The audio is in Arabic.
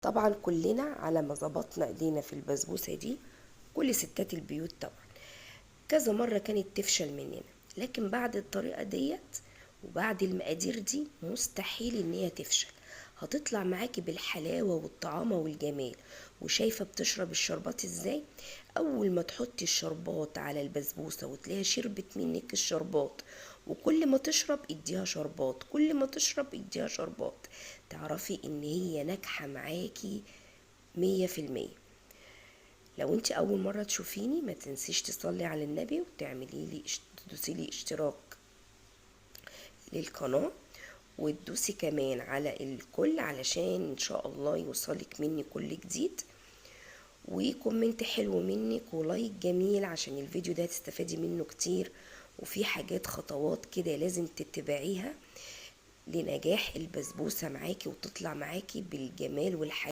طبعا كلنا على ما ظبطنا ايدينا في البسبوسة دي، كل ستات البيوت طبعا كذا مرة كانت تفشل مننا، لكن بعد الطريقة ديت وبعد المقادير دي مستحيل ان هي تفشل. هتطلع معاكي بالحلاوة والطعامة والجمال. وشايفة بتشرب الشربات ازاي؟ اول ما تحطي الشربات على البسبوسة وتلاقيها شربت منك الشربات، وكل ما تشرب اديها شربات، كل ما تشرب اديها شربات، تعرفي ان هي ناجحة معاكي 100%. لو انت اول مرة تشوفيني ما تنسيش تصلي على النبي وتعملي لي تدوسي لي اشتراك للقناة، وتدوسي كمان على الكل علشان ان شاء الله يوصلك مني كل جديد، وكومنت حلو منك ولايك جميل عشان الفيديو ده تستفادي منه كتير. وفي حاجات خطوات كده لازم تتبعيها لنجاح البسبوسة معاكي وتطلع معاكي بالجمال والحياة.